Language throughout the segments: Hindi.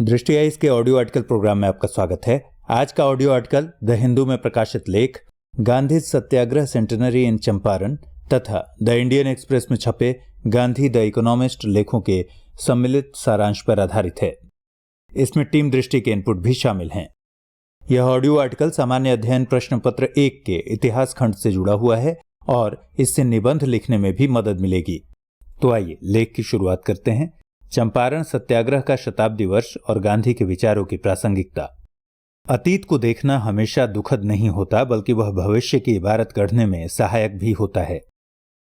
दृष्टि आइज के ऑडियो आर्टिकल प्रोग्राम में आपका स्वागत है। आज का ऑडियो आर्टिकल द हिंदू में प्रकाशित लेख गांधी सत्याग्रह सेंटेनरी इन चंपारण तथा द इंडियन एक्सप्रेस में छपे गांधी द इकोनॉमिस्ट लेखों के सम्मिलित सारांश पर आधारित है। इसमें टीम दृष्टि के इनपुट भी शामिल हैं। यह ऑडियो आर्टिकल सामान्य अध्ययन प्रश्न पत्र 1 के इतिहास खंड से जुड़ा हुआ है और इससे निबंध लिखने में भी मदद मिलेगी। तो आइए लेख की शुरुआत करते हैं। चंपारण सत्याग्रह का शताब्दी वर्ष और गांधी के विचारों की प्रासंगिकता। अतीत को देखना हमेशा दुखद नहीं होता, बल्कि वह भविष्य की इबारत गढ़ने में सहायक भी होता है।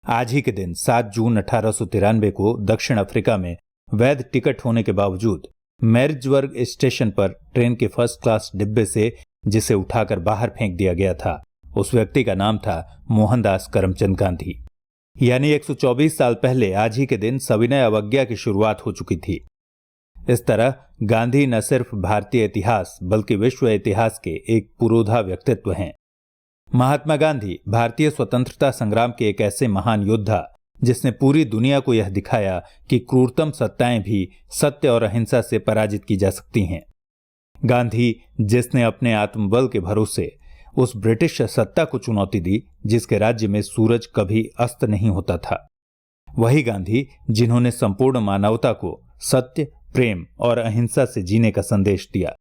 आज ही के दिन 7 जून 1893 को दक्षिण अफ्रीका में वैध टिकट होने के बावजूद मैरिजबर्ग स्टेशन पर ट्रेन के फर्स्ट क्लास डिब्बे से जिसे उठाकर बाहर फेंक दिया गया था, उस व्यक्ति का नाम था मोहनदास करमचंद गांधी। यानी 124 साल पहले आज ही के दिन सविनय अवज्ञा की शुरुआत हो चुकी थी। इस तरह गांधी न सिर्फ भारतीय इतिहास बल्कि विश्व इतिहास के एक पुरोधा व्यक्तित्व हैं। महात्मा गांधी भारतीय स्वतंत्रता संग्राम के एक ऐसे महान योद्धा जिसने पूरी दुनिया को यह दिखाया कि क्रूरतम सत्ताएं भी सत्य और अहिंसा से पराजित की जा सकती हैं। गांधी जिसने अपने आत्मबल के भरोसे उस ब्रिटिश सत्ता को चुनौती दी जिसके राज्य में सूरज कभी अस्त नहीं होता था। वही गांधी जिन्होंने संपूर्ण मानवता को सत्य, प्रेम और अहिंसा से जीने का संदेश दिया।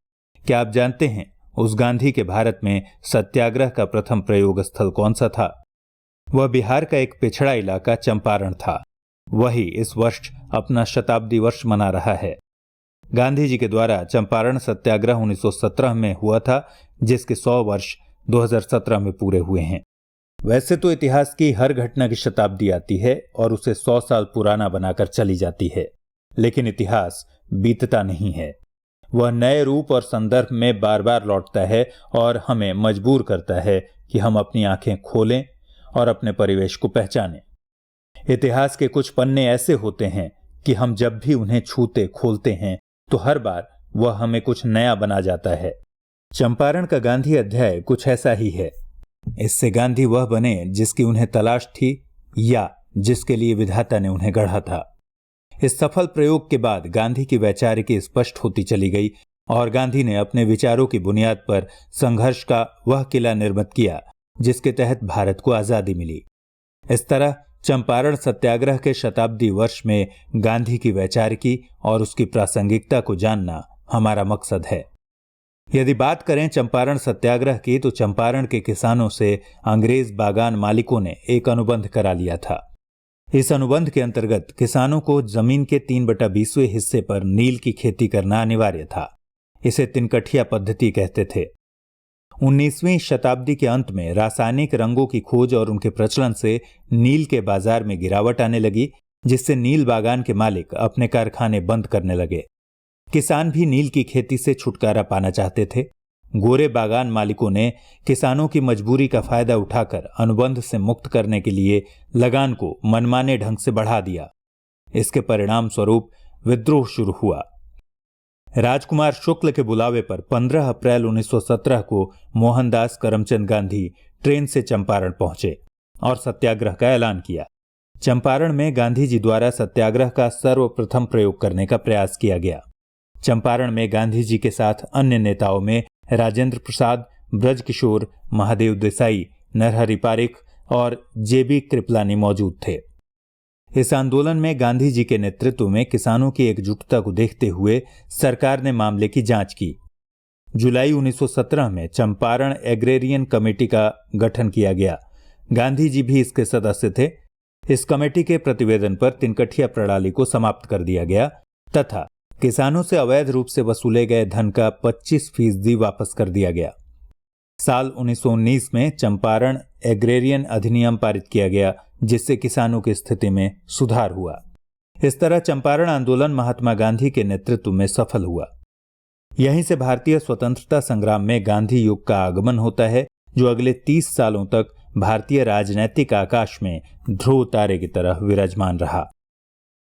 क्या आप जानते हैं उस गांधी के भारत में सत्याग्रह का प्रथम प्रयोग स्थल कौन सा था? वह बिहार का एक पिछड़ा इलाका चंपारण था। वही इस वर्ष अपना शताब्दी वर्ष मना रहा है। गांधी जी के द्वारा चंपारण सत्याग्रह 1917 में हुआ था, जिसके 100 वर्ष 2017 में पूरे हुए हैं। वैसे तो इतिहास की हर घटना की शताब्दी आती है और उसे 100 साल पुराना बनाकर चली जाती है, लेकिन इतिहास बीतता नहीं है। वह नए रूप और संदर्भ में बार बार लौटता है और हमें मजबूर करता है कि हम अपनी आंखें खोलें और अपने परिवेश को पहचानें। इतिहास के कुछ पन्ने ऐसे होते हैं कि हम जब भी उन्हें छूते खोलते हैं तो हर बार वह हमें कुछ नया बना जाता है। चंपारण का गांधी अध्याय कुछ ऐसा ही है। इससे गांधी वह बने जिसकी उन्हें तलाश थी या जिसके लिए विधाता ने उन्हें गढ़ा था। इस सफल प्रयोग के बाद गांधी की वैचारिकी स्पष्ट होती चली गई और गांधी ने अपने विचारों की बुनियाद पर संघर्ष का वह किला निर्मित किया जिसके तहत भारत को आजादी मिली। इस तरह चंपारण सत्याग्रह के शताब्दी वर्ष में गांधी की वैचारिकी और उसकी प्रासंगिकता को जानना हमारा मकसद है। यदि बात करें चंपारण सत्याग्रह की, तो चंपारण के किसानों से अंग्रेज बागान मालिकों ने एक अनुबंध करा लिया था। इस अनुबंध के अंतर्गत किसानों को जमीन के 3/20वें हिस्से पर नील की खेती करना अनिवार्य था। इसे तिनकठिया पद्धति कहते थे। 19वीं शताब्दी के अंत में रासायनिक रंगों की खोज और उनके प्रचलन से नील के बाजार में गिरावट आने लगी, जिससे नील बागान के मालिक अपने कारखाने बंद करने लगे। किसान भी नील की खेती से छुटकारा पाना चाहते थे। गोरे बागान मालिकों ने किसानों की मजबूरी का फायदा उठाकर अनुबंध से मुक्त करने के लिए लगान को मनमाने ढंग से बढ़ा दिया। इसके परिणाम स्वरूप विद्रोह शुरू हुआ। राजकुमार शुक्ल के बुलावे पर 15 अप्रैल 1917 को मोहनदास करमचंद गांधी ट्रेन से चंपारण पहुंचे और सत्याग्रह का ऐलान किया। चंपारण में गांधी जी द्वारा सत्याग्रह का सर्वप्रथम प्रयोग करने का प्रयास किया गया। चंपारण में गांधी जी के साथ अन्य नेताओं में राजेंद्र प्रसाद, ब्रजकिशोर, महादेव देसाई, नरहरि पारिख और जेबी कृपलानी मौजूद थे। इस आंदोलन में गांधी जी के नेतृत्व में किसानों की एकजुटता को देखते हुए सरकार ने मामले की जांच की। जुलाई 1917 में चंपारण एग्रेरियन कमेटी का गठन किया गया। गांधी जी भी इसके सदस्य थे। इस कमेटी के प्रतिवेदन पर तिनकठिया प्रणाली को समाप्त कर दिया गया तथा किसानों से अवैध रूप से वसूले गए धन का 25% वापस कर दिया गया। साल 1919 में चंपारण एग्रेरियन अधिनियम पारित किया गया, जिससे किसानों की स्थिति में सुधार हुआ। इस तरह चंपारण आंदोलन महात्मा गांधी के नेतृत्व में सफल हुआ। यहीं से भारतीय स्वतंत्रता संग्राम में गांधी युग का आगमन होता है, जो अगले 30 सालों तक भारतीय राजनैतिक आकाश में ध्रुव तारे की तरह विराजमान रहा।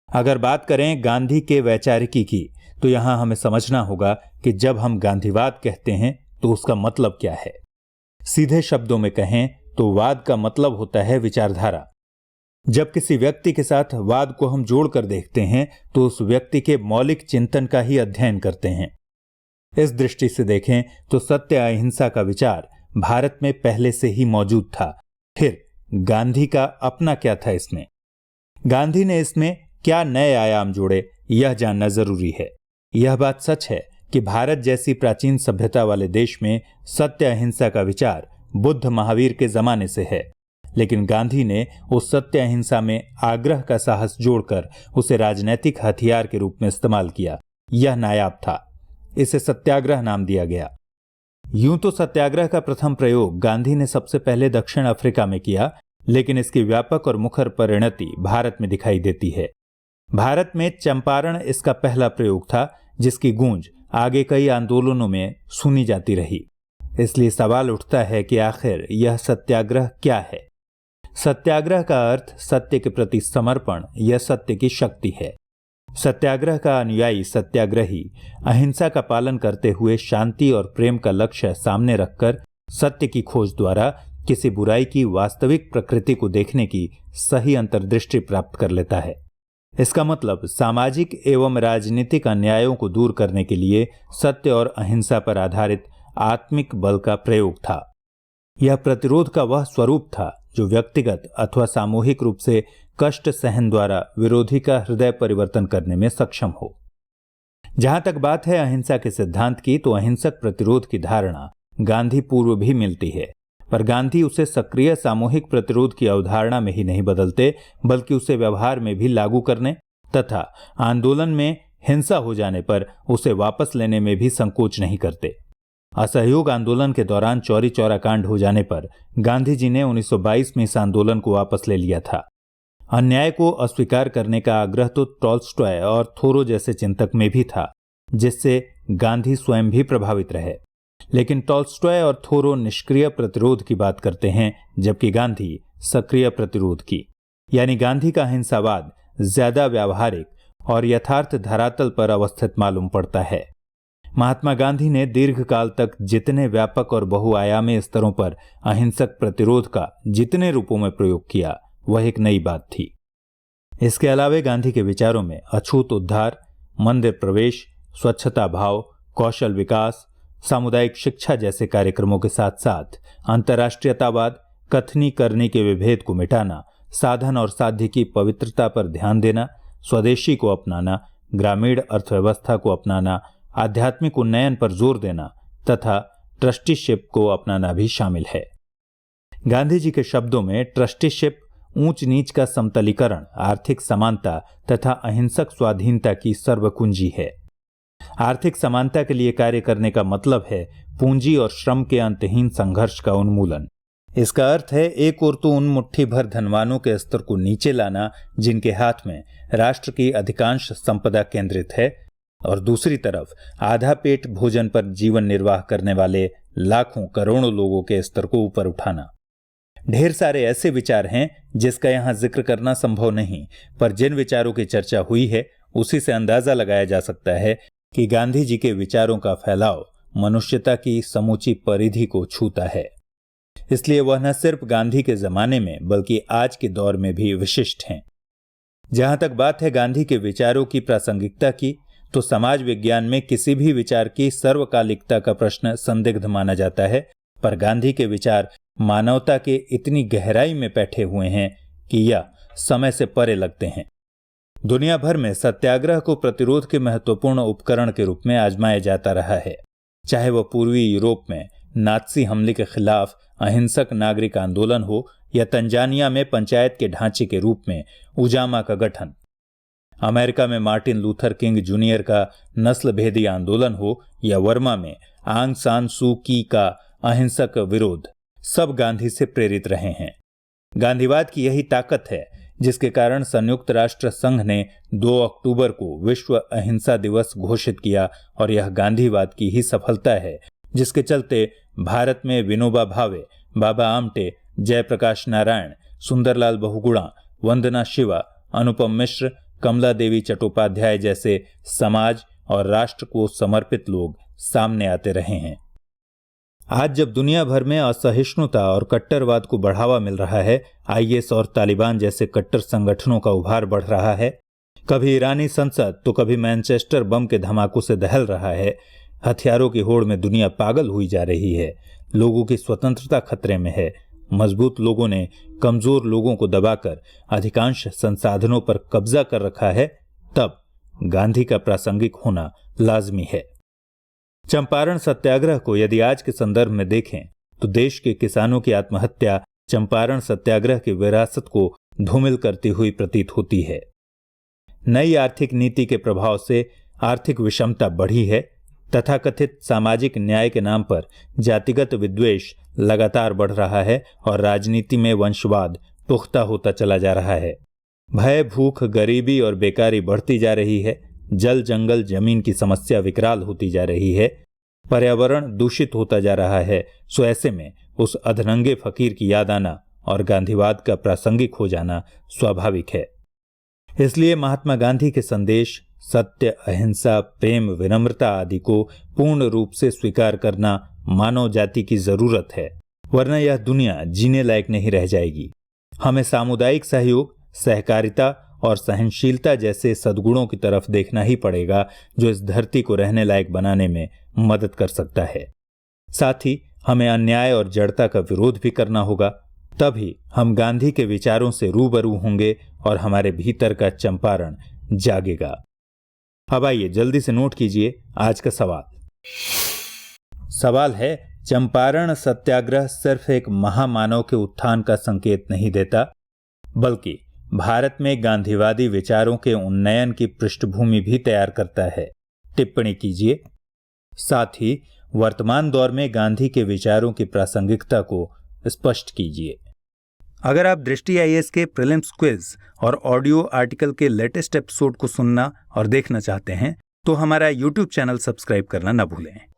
अगर बात करें गांधी के वैचारिकी की, तो यहां हमें समझना होगा कि जब हम गांधीवाद कहते हैं तो उसका मतलब क्या है। सीधे शब्दों में कहें तो वाद का मतलब होता है विचारधारा। जब किसी व्यक्ति के साथ वाद को हम जोड़कर देखते हैं तो उस व्यक्ति के मौलिक चिंतन का ही अध्ययन करते हैं। इस दृष्टि से देखें तो सत्य अहिंसा का विचार भारत में पहले से ही मौजूद था। फिर गांधी का अपना क्या था इसमें? गांधी ने इसमें क्या नए आयाम जोड़े, यह जानना जरूरी है। यह बात सच है कि भारत जैसी प्राचीन सभ्यता वाले देश में सत्य अहिंसा का विचार बुद्ध महावीर के जमाने से है, लेकिन गांधी ने उस सत्य अहिंसा में आग्रह का साहस जोड़कर उसे राजनैतिक हथियार के रूप में इस्तेमाल किया। यह नायाब था। इसे सत्याग्रह नाम दिया गया। यूं तो सत्याग्रह का प्रथम प्रयोग गांधी ने सबसे पहले दक्षिण अफ्रीका में किया, लेकिन इसकी व्यापक और मुखर परिणति भारत में दिखाई देती है। भारत में चंपारण इसका पहला प्रयोग था, जिसकी गूंज आगे कई आंदोलनों में सुनी जाती रही। इसलिए सवाल उठता है कि आखिर यह सत्याग्रह क्या है? सत्याग्रह का अर्थ सत्य के प्रति समर्पण या सत्य की शक्ति है। सत्याग्रह का अनुयायी सत्याग्रही अहिंसा का पालन करते हुए शांति और प्रेम का लक्ष्य सामने रखकर सत्य की खोज द्वारा किसी बुराई की वास्तविक प्रकृति को देखने की सही अंतर्दृष्टि प्राप्त कर लेता है। इसका मतलब सामाजिक एवं राजनीतिक अन्यायों को दूर करने के लिए सत्य और अहिंसा पर आधारित आत्मिक बल का प्रयोग था। यह प्रतिरोध का वह स्वरूप था जो व्यक्तिगत अथवा सामूहिक रूप से कष्ट सहन द्वारा विरोधी का हृदय परिवर्तन करने में सक्षम हो। जहां तक बात है अहिंसा के सिद्धांत की, तो अहिंसक प्रतिरोध की धारणा गांधी पूर्व भी मिलती है, पर गांधी उसे सक्रिय सामूहिक प्रतिरोध की अवधारणा में ही नहीं बदलते, बल्कि उसे व्यवहार में भी लागू करने तथा आंदोलन में हिंसा हो जाने पर उसे वापस लेने में भी संकोच नहीं करते। असहयोग आंदोलन के दौरान चौरी चौरा कांड हो जाने पर गांधी जी ने 1922 में इस आंदोलन को वापस ले लिया था। अन्याय को अस्वीकार करने का आग्रह तो टॉल्स्टॉय और थोरो जैसे चिंतक में भी था, जिससे गांधी स्वयं भी प्रभावित रहे। लेकिन टॉल्स्टॉय और थोरो निष्क्रिय प्रतिरोध की बात करते हैं, जबकि गांधी सक्रिय प्रतिरोध की। यानी गांधी का अहिंसावाद ज्यादा व्यावहारिक और यथार्थ धरातल पर अवस्थित मालूम पड़ता है। महात्मा गांधी ने दीर्घकाल तक जितने व्यापक और बहुआयामी स्तरों पर अहिंसक प्रतिरोध का जितने रूपों में प्रयोग किया, वह एक नई बात थी। इसके अलावे गांधी के विचारों में अछूत उद्धार, मंदिर प्रवेश, स्वच्छता भाव, कौशल विकास, सामुदायिक शिक्षा जैसे कार्यक्रमों के साथ साथ अंतर्राष्ट्रीयतावाद, कथनी करनी के विभेद को मिटाना, साधन और साध्य की पवित्रता पर ध्यान देना, स्वदेशी को अपनाना, ग्रामीण अर्थव्यवस्था को अपनाना, आध्यात्मिक उन्नयन पर जोर देना तथा ट्रस्टीशिप को अपनाना भी शामिल है। गांधी जी के शब्दों में ट्रस्टीशिप ऊंच नीच का समतलीकरण, आर्थिक समानता तथा अहिंसक स्वाधीनता की सर्वकुंजी है। आर्थिक समानता के लिए कार्य करने का मतलब है पूंजी और श्रम के अंतहीन संघर्ष का उन्मूलन। इसका अर्थ है एक ओर तो उन मुट्ठी भर धनवानों के स्तर को नीचे लाना जिनके हाथ में राष्ट्र की अधिकांश संपदा केंद्रित है, और दूसरी तरफ आधा पेट भोजन पर जीवन निर्वाह करने वाले लाखों करोड़ों लोगों के स्तर को ऊपर उठाना। ढेर सारे ऐसे विचार हैं जिसका यहां जिक्र करना संभव नहीं, पर जिन विचारों की चर्चा हुई है उसी से अंदाजा लगाया जा सकता है कि गांधी जी के विचारों का फैलाव मनुष्यता की समूची परिधि को छूता है। इसलिए वह न सिर्फ गांधी के जमाने में बल्कि आज के दौर में भी विशिष्ट हैं। जहां तक बात है गांधी के विचारों की प्रासंगिकता की, तो समाज विज्ञान में किसी भी विचार की सर्वकालिकता का प्रश्न संदिग्ध माना जाता है, पर गांधी के विचार मानवता के इतनी गहराई में बैठे हुए हैं कि यह समय से परे लगते हैं। दुनिया भर में सत्याग्रह को प्रतिरोध के महत्वपूर्ण उपकरण के रूप में आजमाया जाता रहा है, चाहे वह पूर्वी यूरोप में नात्सी हमले के खिलाफ अहिंसक नागरिक आंदोलन हो या तंजानिया में पंचायत के ढांचे के रूप में उजामा का गठन, अमेरिका में मार्टिन लूथर किंग जूनियर का नस्ल भेदी आंदोलन हो या वर्मा में आंग सान सू की का अहिंसक विरोध, सब गांधी से प्रेरित रहे हैं। गांधीवाद की यही ताकत है जिसके कारण संयुक्त राष्ट्र संघ ने 2 अक्टूबर को विश्व अहिंसा दिवस घोषित किया, और यह गांधीवाद की ही सफलता है जिसके चलते भारत में विनोबा भावे, बाबा आमटे, जयप्रकाश नारायण, सुंदरलाल बहुगुणा, वंदना शिवा, अनुपम मिश्र, कमला देवी चट्टोपाध्याय जैसे समाज और राष्ट्र को समर्पित लोग सामने आते रहे हैं। आज जब दुनिया भर में असहिष्णुता और कट्टरवाद को बढ़ावा मिल रहा है, आईएस और तालिबान जैसे कट्टर संगठनों का उभार बढ़ रहा है, कभी ईरानी संसद तो कभी मैनचेस्टर बम के धमाकों से दहल रहा है, हथियारों की होड़ में दुनिया पागल हुई जा रही है, लोगों की स्वतंत्रता खतरे में है, मजबूत लोगों ने कमजोर लोगों को दबाकर अधिकांश संसाधनों पर कब्जा कर रखा है, तब गांधी का प्रासंगिक होना लाजमी है। चंपारण सत्याग्रह को यदि आज के संदर्भ में देखें तो देश के किसानों की आत्महत्या चंपारण सत्याग्रह की विरासत को धूमिल करती हुई प्रतीत होती है। नई आर्थिक नीति के प्रभाव से आर्थिक विषमता बढ़ी है, तथाकथित सामाजिक न्याय के नाम पर जातिगत विद्वेष लगातार बढ़ रहा है और राजनीति में वंशवाद पुख्ता होता चला जा रहा है। भय, भूख, गरीबी और बेकारी बढ़ती जा रही है, जल जंगल जमीन की समस्या विकराल होती जा रही है, पर्यावरण दूषित होता जा रहा है। सो ऐसे में उस अधनंगे फकीर की याद आना और गांधीवाद का प्रासंगिक हो जाना स्वाभाविक है। इसलिए महात्मा गांधी के संदेश सत्य, अहिंसा, प्रेम, विनम्रता आदि को पूर्ण रूप से स्वीकार करना मानव जाति की जरूरत है, वरना यह दुनिया जीने लायक नहीं रह जाएगी। हमें सामुदायिक सहयोग, सहकारिता और सहनशीलता जैसे सद्गुणों की तरफ देखना ही पड़ेगा, जो इस धरती को रहने लायक बनाने में मदद कर सकता है। साथ ही हमें अन्याय और जड़ता का विरोध भी करना होगा, तभी हम गांधी के विचारों से रूबरू होंगे और हमारे भीतर का चंपारण जागेगा। अब आइए जल्दी से नोट कीजिए आज का सवाल। सवाल है, चंपारण सत्याग्रह सिर्फ एक महामानव के उत्थान का संकेत नहीं देता, बल्कि भारत में गांधीवादी विचारों के उन्नयन की पृष्ठभूमि भी तैयार करता है। टिप्पणी कीजिए। साथ ही वर्तमान दौर में गांधी के विचारों की प्रासंगिकता को स्पष्ट कीजिए। अगर आप दृष्टि आईएएस के प्रीलिम्स क्विज और ऑडियो आर्टिकल के लेटेस्ट एपिसोड को सुनना और देखना चाहते हैं तो हमारा YouTube चैनल सब्सक्राइब करना न भूलें।